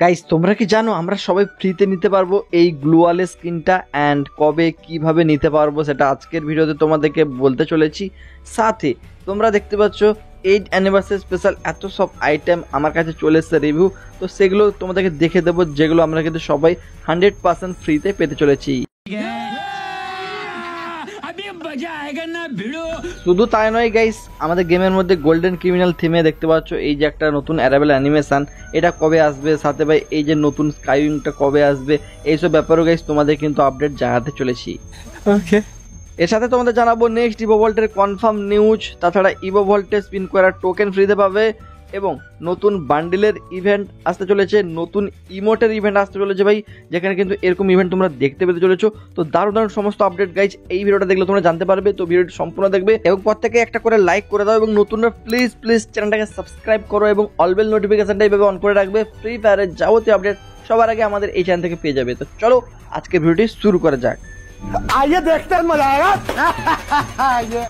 Guys তোমরা কি জানো আমরা সবাই ফ্রিতে নিতে পারবো এই গ্লুয়াল স্কিনটা অ্যান্ড কবে কিভাবে নিতে পারবো সেটা আজকের ভিডিওতে তোমাদেরকে বলতে চলেছি। সাথে তোমরা দেখতে পাচ্ছ 8 অ্যানিভার্সারি স্পেশাল এত সব আইটেম আমার কাছে চলে এসেছে রিভিউ, তো সেগুলো তোমাদেরকে দেখে দেবো যেগুলো আমরা কিন্তু সবাই 100% ফ্রিতে পেতে চলেছি। শুধু তাই নয় গাইস, আমাদের গেমের মধ্যে গোল্ডেন ক্রিমিনাল থিমে দেখতে পাচ্ছ এই যে একটা নতুন অ্যারাবেল অ্যানিমেশন, এটা কবে আসবে, সাথে ভাই এই যে নতুন স্কাইউইংটা কবে আসবে, এইসব ব্যাপারেও গাইস তোমাদের কিন্তু আপডেট জানাতে চলেছি। ওকে, এর সাথে তোমাদের জানাবো নেক্সট ইভো ভল্টের কনফার্ম নিউজ, তাছাড়া ইভো ভল্টে স্পিন করার টোকেন ফ্রিতে পাবে এবং নতুন বান্ডিলের ইভেন্ট আসতে চলেছে, নতুন ইমোটের ইভেন্ট আসতে চলেছে ভাই, যেখানে কিন্তু এরকম ইভেন্ট তোমরা দেখতে পেতে চলেছো। তো দারুণ দারুণ সমস্ত আপডেট গাইজ এই ভিডিওটা দেখলে তোমরা জানতে পারবে, তো ভিডিওটি সম্পূর্ণ দেখবে এবং প্রত্যেকে একটা করে লাইক করে দাও এবং নতুনরা প্লিজ প্লিজ চ্যানেলটাকে সাবস্ক্রাইব করো এবং অলবেল নোটিফিকেশনটা এইভাবে অন করে রাখবে, ফ্রি ফায়ারের যাবতীয় আপডেট সবার আগে আমাদের এই চ্যানেল থেকে পেয়ে যাবে। তো চলো আজকে ভিডিওটি শুরু করা যাক। आइए देखते हैं मजा आएगा।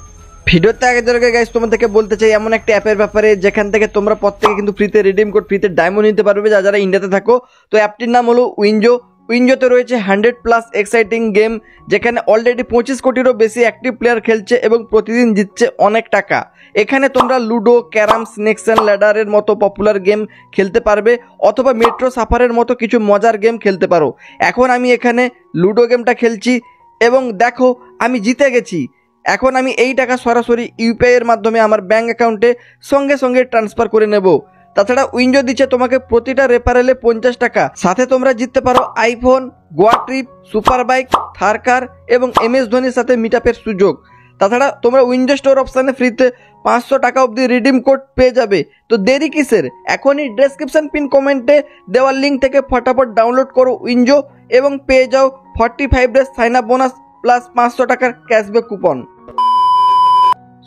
ভিডিওতে আগে ধরে গাইস তোমাদেরকে বলতে চাই এমন একটা অ্যাপের ব্যাপারে যেখান থেকে তোমরা প্রত্যেকে কিন্তু ফ্রিতে রিডিম কোড ফ্রিতে ডায়মন্ড নিতে পারবে যারা ইন্ডিয়াতে থাকো। তো অ্যাপটির নাম হলো উইঞ্জো। উইঞ্জোতে রয়েছে 100+ এক্সাইটিং গেম, যেখানে অলরেডি 25 কোটিরও বেশি অ্যাক্টিভ প্লেয়ার খেলছে এবং প্রতিদিন জিতছে অনেক টাকা। এখানে তোমরা লুডো, ক্যারাম, স্নেকস অ্যান্ড ল্যাডারের মতো পপুলার গেম খেলতে পারবে অথবা মেট্রো সাফারের মতো কিছু মজার গেম খেলতে পারো। এখন আমি এখানে লুডো গেমটা খেলছি এবং দেখো আমি জিতে গেছি। এখন আমি এই টাকা সরাসরি ইউপিআই এর মাধ্যমে আমার ব্যাঙ্ক অ্যাকাউন্টে সঙ্গে সঙ্গে ট্রান্সফার করে নেব। তাছাড়া উইঞ্জো দিচ্ছে তোমাকে প্রতিটা রেফারেলে 50 টাকা, সাথে তোমরা জিততে পারো iPhone, Goa trip, super bike, Thar car এবং MS ধোনির সাথে মিটআপের সুযোগ। তাছাড়া তোমরা উইঞ্জো স্টোর অপশানে ফ্রিতে 500 টাকা অবধি রিডিম কোড পেয়ে যাবে। তো দেরি কিসের, এখনই ডেসক্রিপশন পিন কমেন্টে দেওয়ার লিঙ্ক থেকে ফটাফট ডাউনলোড করো উইঞ্জো এবং পেয়ে যাও 45 days sign up bonus plus 500 টাকার ক্যাশব্যাক কুপন।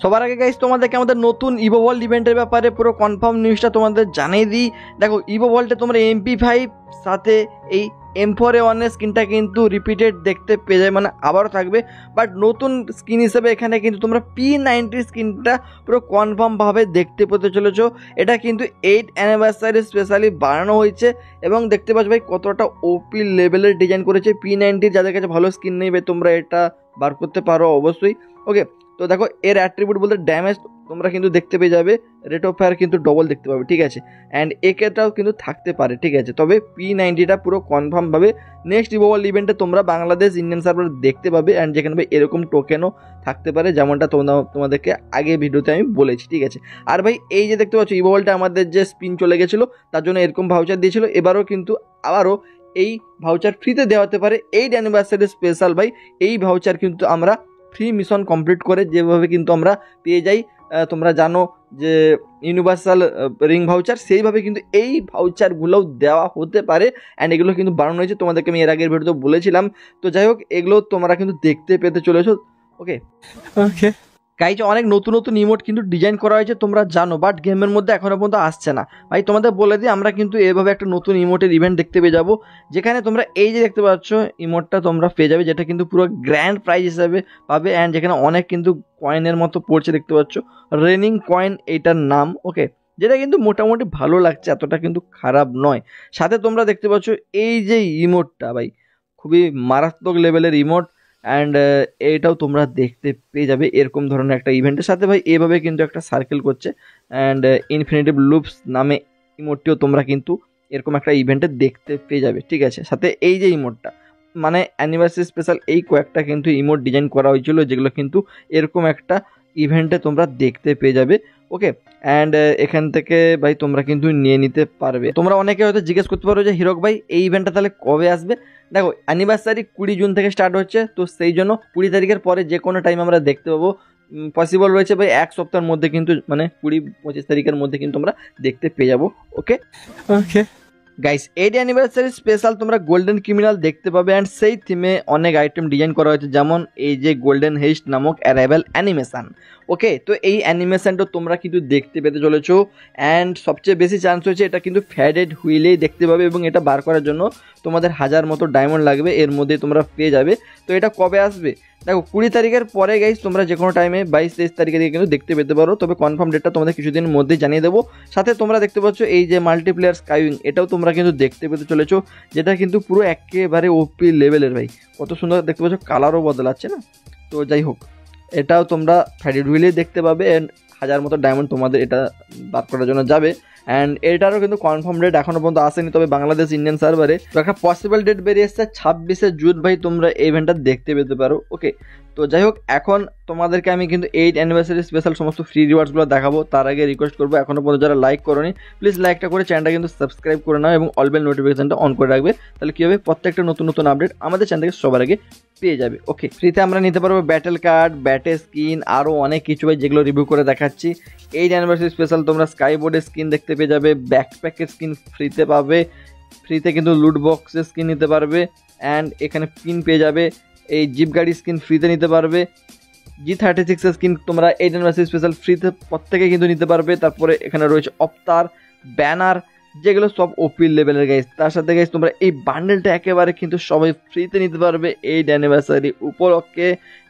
সবার আগে গাইস তোমাদেরকে আমাদের নতুন ইভো ভল্ট ইভেন্টের ব্যাপারে পুরো কনফার্ম নিউজটা তোমাদের জানিয়ে দিই। দেখো ইভো ভল্টে তোমরা MP5 সাথে এই M4A1 স্কিনটা কিন্তু রিপিটেড দেখতে পেয়ে যায়, মানে আবারও থাকবে, বাট নতুন স্কিন হিসেবে এখানে কিন্তু তোমরা P90 স্কিনটা পুরো কনফার্মভাবে দেখতে পেতে চলেছো। এটা কিন্তু 8 অ্যানিভার্সারি স্পেশালি বানানো হয়েছে এবং দেখতে পাচ্ছ ভাই কতটা ওপি লেভেলের ডিজাইন করেছে। P90 যাদের কাছে ভালো স্কিন নেই ভাই তোমরা এটা বার করতে পারো অবশ্যই। ওকে, তো দেখো এর অ্যাট্রিবিউট বলতে ড্যামেজ তোমরা কিন্তু দেখতে পেয়ে যাবে, রেট অফ ফায়ার কিন্তু ডবল দেখতে পাবে, ঠিক আছে, অ্যান্ড একেটাও কিন্তু থাকতে পারে, ঠিক আছে। তবে P90টা পুরো কনফার্মভাবে নেক্সট ইভো ভল্ট ইভেন্টে তোমরা বাংলাদেশ ইন্ডিয়ান সার্ভার দেখতে পাবে অ্যান্ড যেখানে ভাই এরকম টোকেনও থাকতে পারে, যেমনটা তোমাদেরকে আগে ভিডিওতে আমি বলেছি, ঠিক আছে। আর ভাই এই যে দেখতে পাচ্ছ ইভো ভল্টে আমাদের যে স্পিন চলে গেছিলো তার জন্য এরকম ভাউচার দিয়েছিল, এবারও কিন্তু আবারও এই ভাউচার ফ্রিতে দেওয়া হতে পারে 8 অ্যানিভার্সারি স্পেশাল ভাই। এই ভাউচার কিন্তু আমরা ফ্রি মিশন কমপ্লিট করে যেভাবে কিন্তু আমরা পেয়ে যাই, তোমরা জানো যে ইউনিভার্সাল রিং ভাউচার, সেইভাবে কিন্তু এই ভাউচারগুলোও দেওয়া হতে পারে অ্যান্ড এগুলো কিন্তু বানানো হয়েছে, তোমাদেরকে আমি এর আগের ভিডিওতে বলেছিলাম। তো যাই হোক এগুলো তোমরা কিন্তু দেখতে পেতে চলেছো। ওকে ওকে গাইজ, অনেক নতুন নতুন ইমোট কিন্তু ডিজাইন করা হয়েছে তোমরা জানো, বাট গেমের মধ্যে এখনো পর্যন্ত আসছে না ভাই। তোমাদের বলে দিই আমরা কিন্তু এভাবে একটা নতুন ইমোটের ইভেন্ট দেখতে পেয়ে যাবো, যেখানে তোমরা এই যে দেখতে পাচ্ছ ইমোটটা তোমরা পেয়ে যাবে, যেটা কিন্তু পুরো গ্র্যান্ড প্রাইজ হিসাবে পাবে অ্যান্ড যেখানে অনেক কিন্তু কয়েনের মতো পড়ছে দেখতে পাচ্ছ, রেনিং কয়েন এইটার নাম। ওকে, যেটা কিন্তু মোটামুটি ভালো লাগছে, এতটা কিন্তু খারাপ নয়। সাথে তোমরা দেখতে পাচ্ছ এই যে ইমোটটা ভাই খুবই মারাত্মক লেভেলের ইমোট অ্যান্ড এইটাও তোমরা দেখতে পেয়ে যাবে এরকম ধরনের একটা ইভেন্টের সাথে ভাই। এভাবে কিন্তু একটা সার্কেল করছে অ্যান্ড ইনফিনিটিভ লুপস নামে ইমোটটিও তোমরা কিন্তু এরকম একটা ইভেন্টে দেখতে পেয়ে যাবে, ঠিক আছে। সাথে এই যে ইমোটটা মানে অ্যানিভার্সারি স্পেশাল এই কয়েকটা কিন্তু ইমোট ডিজাইন করা হয়েছিল যেগুলো কিন্তু এরকম একটা ইভেন্টে তোমরা দেখতে পেয়ে যাবে। ওকে, অ্যান্ড এখান থেকে ভাই তোমরা কিন্তু নিয়ে নিতে পারবে। তোমরা অনেকে হয়তো জিজ্ঞেস করতে পারো যে হিরক ভাই এই ইভেন্টটা তাহলে কবে আসবে। দেখো অ্যানিভার্সারি 20 জুন থেকে স্টার্ট হচ্ছে, তো সেই জন্য 20 তারিখের পরে যে কোনো টাইম আমরা দেখতে পাবো, পসিবল রয়েছে ভাই এক সপ্তাহের মধ্যে কিন্তু, মানে 20-25 তারিখের মধ্যে কিন্তু আমরা দেখতে পেয়ে যাবো। ওকে ওকে গাইস, 8 অ্যানিভার্সারি স্পেশাল তোমরা গোল্ডেন ক্রিমিনাল দেখতে পাবে অ্যান্ড সেই থিমে অনেক আইটেম ডিজাইন করা হয়েছে, যেমন এই যে গোল্ডেন হেস্ট নামক অ্যারাইভেল অ্যানিমেশন। ওকে, তো এই অ্যানিমেশনটা তোমরা কিন্তু দেখতে পেতে চলেছো অ্যান্ড সবচেয়ে বেশি চান্স হয়েছে এটা কিন্তু ফ্যাডেড হুইলেই দেখতে পাবে এবং এটা বার করার জন্য তোমাদের 1000 মতো ডায়মন্ড লাগবে, এর মধ্যে তোমরা পেয়ে যাবে। তো এটা কবে আসবে, দেখো 20 তারিখের পরে গাইস তোমরা যে কোনো টাইমে 22-23 তারিখে দিকে কিন্তু দেখতে পেতে পারো, তবে কনফার্ম ডেটটা তোমাদের কিছুদিনের মধ্যেই জানিয়ে দেবো। সাথে তোমরা দেখতে পাচ্ছ এই যে মাল্টিপ্লেয়ার স্কাইউইং, এটাও তোমরা কিন্তু দেখতে পেতে চলেছো, যেটা কিন্তু পুরো একেবারে ওপি লেভেলের ভাই। কত সুন্দর দেখতে পাচ্ছ, কালারও বদলাচ্ছে না। তো যাই হোক, এটাও তোমরা ফ্রাইডে হুইলেই দেখতে পাবে অ্যান্ড 1000 মতো ডায়মন্ড তোমাদের এটা বার করার জন্য যাবে। অ্যান্ড এটারও কিন্তু কনফার্ম ডেট এখনো পর্যন্ত আসেনি, তবে বাংলাদেশ ইন্ডিয়ান সার্ভারে তো একটা পসিবল ডেট বেরিয়ে এসেছে 26শে জুন ভাই, তোমরা এই ইভেন্টটা দেখতে পেতে পারো। ওকে, তো যাই হোক, এখন তোমাদেরকে আমি কিন্তু 8 অ্যানিভার্সারি স্পেশাল সমস্ত ফ্রি রিওয়ার্ডসগুলো দেখাবো। তার আগে রিকোয়েস্ট করবো, এখনো পর্যন্ত যারা লাইক করোনি প্লিজ লাইকটা করে চ্যানেলটা কিন্তু সাবস্ক্রাইব করে নাও এবং অল বেল নোটিফিকেশনটা অন করে রাখবে। তাহলে কী হবে, প্রত্যেকটা নতুন নতুন আপডেট আমাদের চ্যানেল থেকে সবার আগে পেয়ে যাবে। ওকে, ফ্রিতে আমরা নিতে পারবো ব্যাটেল কার্ড, ব্যাটে স্কিন, আরও অনেক কিছু ভাই, যেগুলো রিভিউ করে দেখাচ্ছি। 8 অ্যানিভার্সারি স্পেশাল তোমরা স্কাই বোর্ডের স্কিন দেখতে পেয়ে যাবে, ব্যাকপ্যাকের স্কিন ফ্রিতে পাবে, ফ্রিতে কিন্তু লুট বক্সের স্কিন নিতে পারবে, অ্যান্ড এখানে পিন পেয়ে যাবে, এই জিপ গাড়ি স্কিন ফ্রিতে নিতে পারবে, G36 এর স্কিন তোমরা 8 অ্যানিভার্সারি স্পেশাল ফ্রিতে প্রত্যেকে কিন্তু নিতে পারবে। তারপরে এখানে রয়েছে অবতার, ব্যানার, যেগুলো সব ওপি লেভেলের গাইস। তার সাথে গাইস তোমরা এই বান্ডেলটা একেবারে কিন্তু সবাই ফ্রিতে নিতে পারবে 8 অ্যানিভার্সারি উপলক্ষে।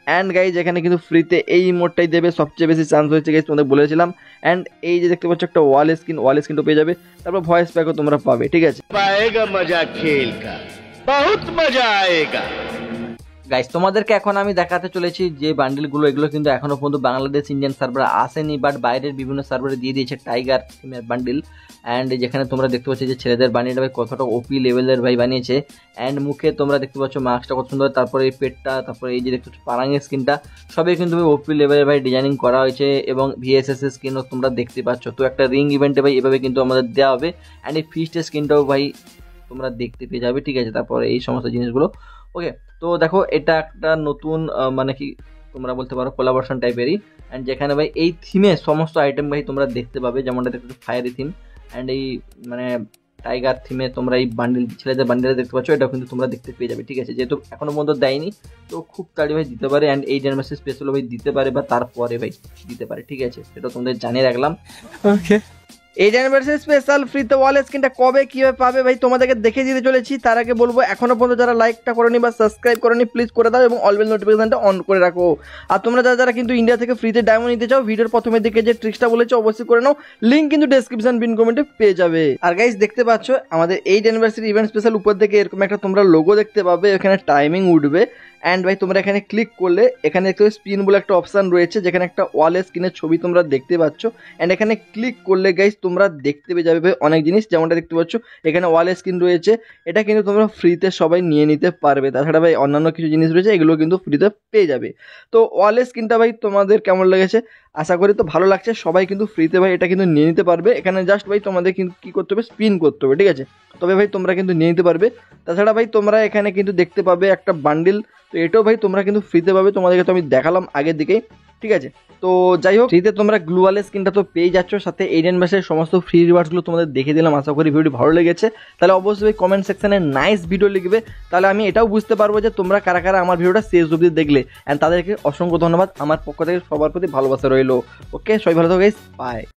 অ্যান্ড গাইজ এখানে কিন্তু ফ্রিতে এই ইমোটটাই দেবে, সবচেয়ে বেশি চান্স হয়েছে গাইজ, তোমাদের বলেছিলাম। অ্যান্ড এই যে দেখতে পাচ্ছ একটা ওয়াল স্ক্রিনও পেয়ে যাবে, তারপর ভয়েস প্যাকও তোমরা পাবে, ঠিক আছে। आएगा मजा खेल का, बहुत मजा आएगा। গাইস তোমাদেরকে এখন আমি দেখাতে চলেছি যে বান্ডেলগুলো, এগুলো কিন্তু এখনো পর্যন্ত বাংলাদেশ ইন্ডিয়ান সার্ভারে আসেনি, বাট বাইরের বিভিন্ন সার্ভারে দিয়ে দিয়েছে টাইগার থিমের বান্ডেল। অ্যান্ড যেখানে তোমরা দেখতে পাচ্ছ যে ছেলেদের বান্ডেলটা ভাই কতটা ওপি লেভেলের ভাই বানিয়েছে। অ্যান্ড মুখে তোমরা দেখতে পাচ্ছ মাস্কটা কত সুন্দর, তারপরে এই পেটটা, তারপরে এই যে দেখতে পাচ্ছ পারাঙের স্কিনটা, সবই কিন্তু ভাই ওপি লেভেলের ভাই ডিজাইনিং করা হয়েছে, এবং ভিএসএস এর স্কিনও তোমরা দেখতে পাচ্ছ। তো একটা রিং ইভেন্টে ভাই এভাবে কিন্তু আমাদের দেওয়া হবে। অ্যান্ড এই ফিস্টের স্কিনটাও ভাই তোমরা দেখতে পেয়ে যাবে, ঠিক আছে। তারপরে এই সমস্ত জিনিসগুলো, ওকে। তো দেখো এটা একটা নতুন মানে কি তোমরা বলতে পারো কোলাবোরেশন টাইপেরই। অ্যান্ড যেখানে ভাই এই থিমে সমস্ত আইটেম ভাই তোমরা দেখতে পাবে, যেমনটা দেখতে ফায়ারি থিম, অ্যান্ড এই মানে টাইগার থিমে তোমরা এই বান্ডেল, ছেলেদের বান্ডেলে দেখতে পাচ্ছ, এটাও কিন্তু তোমরা দেখতে পেয়ে যাবে, ঠিক আছে। যেহেতু এখনো পর্যন্ত দেয়নি, তো খুব তাড়াতাড়ি ভাই দিতে পারে। অ্যান্ড এই জার্মাসি স্পেশাল ভাই দিতে পারে, বা তারপরে ভাই দিতে পারে, ঠিক আছে। সেটা তোমাদের জানিয়ে রাখলাম। ওকে, এই অ্যানিভার্সারি স্পেশাল ফ্রিতে ওয়াল স্ক্রিনটা কবে কিভাবে পাবে ভাই তোমাদেরকে দেখে দিতে চলেছি। তার আগে বলবো, এখনো পর্যন্ত যারা লাইকটা করনি বা সাবস্ক্রাইব করনি প্লিজ করে দাও এবং অল বেল নোটিফিকেশনটা অন করে রাখো। আর তোমরা যারা কিন্তু ইন্ডিয়া থেকে ফ্রিতে ডায়মন্ড নিতে চাও, ভিডিওর প্রথমের দিকে যে ট্রিক্সটা বলেছো অবশ্যই করে নাও, লিঙ্ক কিন্তু ডেসক্রিপশন পিন কমেন্টে পেয়ে যাবে। আর গাইস দেখতে পাচ্ছ আমাদের 8 অ্যানিভার্সারি ইভেন্ট স্পেশাল উপর থেকে এরকম একটা তোমরা লোগো দেখতে পাবে, এখানে টাইমিং উঠবে। অ্যান্ড ভাই তোমরা এখানে ক্লিক করলে এখানে দেখতে পাবে স্পিন বলে একটা অপশান রয়েছে, যেখানে একটা ওয়াল স্ক্রিনের ছবি তোমরা দেখতে পাচ্ছ। অ্যান্ড এখানে ক্লিক করলে গাইস তোমরা দেখতে পেয়ে যাবে ভাই অনেক জিনিস, যেমনটা দেখতে পাচ্ছ এখানে ওয়াল স্ক্রিন রয়েছে, এটা কিন্তু তোমরা ফ্রিতে সবাই নিয়ে নিতে পারবে। তাছাড়া ভাই অন্যান্য কিছু জিনিস রয়েছে, এগুলো কিন্তু ফ্রিতে পেয়ে যাবে। তো ওয়াল স্ক্রিনটা ভাই তোমাদের কেমন লেগেছে, আশা করি তো ভালো লাগছে। সবাই কিন্তু ফ্রিতে ভাই এটা কিন্তু নিয়ে নিতে পারবে। এখানে জাস্ট ভাই তোমাদের কিন্তু কী করতে হবে, স্পিন করতে হবে, ঠিক আছে। তবে ভাই তোমরা কিন্তু নিয়ে নিতে পারবে। তাছাড়া ভাই তোমরা এখানে কিন্তু দেখতে পাবে একটা বান্ডিল, তো এটাও ভাই তোমরা কিন্তু ফ্রিতে পাবে, তোমাদেরকে তো আমি দেখালাম আগের দিকেই, ঠিক আছে। তো যাই হোক, ফ্রিতে তোমরা গ্লুয়ালের স্কিনটা তো পেয়ে যাচ্ছ, সাথে 8 অ্যানিভার্সারির সমস্ত ফ্রি রিওয়ার্ডসগুলো তোমাদের দেখে দিলাম। আশা করি ভিডিওটি ভালো লেগেছে, তাহলে অবশ্যই কমেন্ট সেকশনে নাইস ভিডিও লিখবে, তাহলে আমি এটাও বুঝতে পারবো যে তোমরা কারা কারা আমার ভিডিওটা শেষ অবধি দেখলে। অ্যান্ড তাদেরকে অসংখ্য ধন্যবাদ, আমার পক্ষ থেকে সবার প্রতি ভালোবাসা রইলো। ওকে, সবাই ভালো থাকো গাইস, বাই।